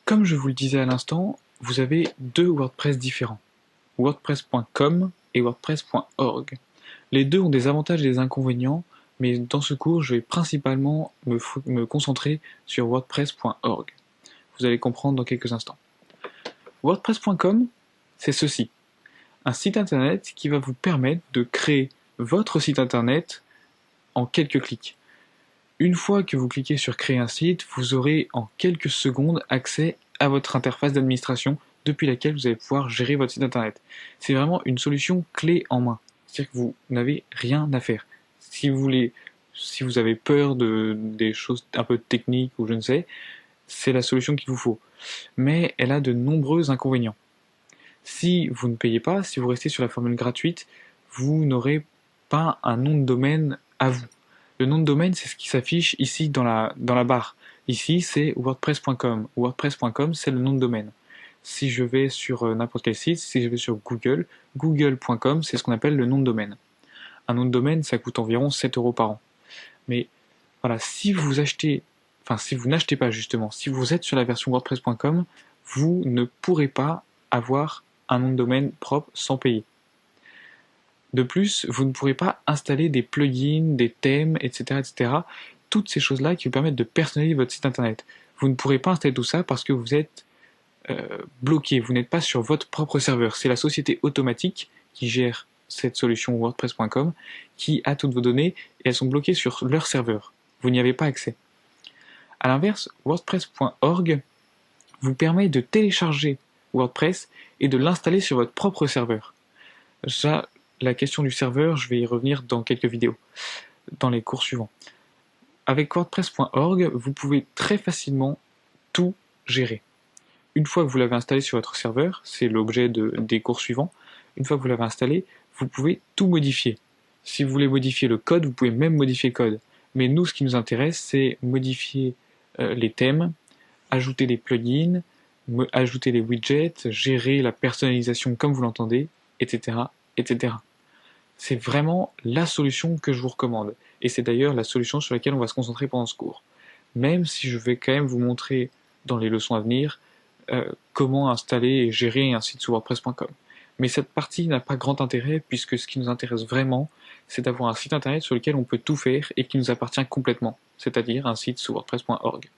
Comme je vous le disais à l'instant, vous avez deux WordPress différents, WordPress.com et WordPress.org. Les deux ont des avantages et des inconvénients, mais dans ce cours, je vais principalement me concentrer sur WordPress.org. Vous allez comprendre dans quelques instants. WordPress.com, c'est ceci. Un site internet qui va vous permettre de créer votre site internet en quelques clics. Une fois que vous cliquez sur créer un site, vous aurez en quelques secondes accès à votre interface d'administration depuis laquelle vous allez pouvoir gérer votre site internet. C'est vraiment une solution clé en main. C'est-à-dire que vous n'avez rien à faire. Si vous avez peur des choses un peu techniques ou je ne sais, c'est la solution qu'il vous faut. Mais elle a de nombreux inconvénients. Si vous ne payez pas, si vous restez sur la formule gratuite, vous n'aurez pas un nom de domaine à vous. Le nom de domaine, c'est ce qui s'affiche ici dans la barre. Ici, c'est wordpress.com. Wordpress.com, c'est le nom de domaine. Si je vais sur n'importe quel site, si je vais sur Google, google.com, c'est ce qu'on appelle le nom de domaine. Un nom de domaine, ça coûte environ 7 € par an. Mais voilà, si vous n'achetez pas justement, si vous êtes sur la version wordpress.com, vous ne pourrez pas avoir un nom de domaine propre sans payer. De plus, vous ne pourrez pas installer des plugins, des thèmes, etc. Toutes ces choses-là qui vous permettent de personnaliser votre site internet. Vous ne pourrez pas installer tout ça parce que vous êtes bloqué, vous n'êtes pas sur votre propre serveur. C'est la société automatique qui gère cette solution WordPress.com qui a toutes vos données et elles sont bloquées sur leur serveur. Vous n'y avez pas accès. A l'inverse, WordPress.org vous permet de télécharger WordPress et de l'installer sur votre propre serveur. Ça, la question du serveur, je vais y revenir dans quelques vidéos, dans les cours suivants. Avec WordPress.org, vous pouvez très facilement tout gérer. Une fois que vous l'avez installé sur votre serveur, c'est l'objet des cours suivants, une fois que vous l'avez installé, vous pouvez tout modifier. Si vous voulez modifier le code, vous pouvez même modifier le code. Mais nous, ce qui nous intéresse, c'est modifier les thèmes, ajouter des plugins, ajouter des widgets, gérer la personnalisation comme vous l'entendez, etc. C'est vraiment la solution que je vous recommande. Et c'est d'ailleurs la solution sur laquelle on va se concentrer pendant ce cours. Même si je vais quand même vous montrer dans les leçons à venir comment installer et gérer un site sur WordPress.com. Mais cette partie n'a pas grand intérêt puisque ce qui nous intéresse vraiment, c'est d'avoir un site internet sur lequel on peut tout faire et qui nous appartient complètement, c'est-à-dire un site sur WordPress.org.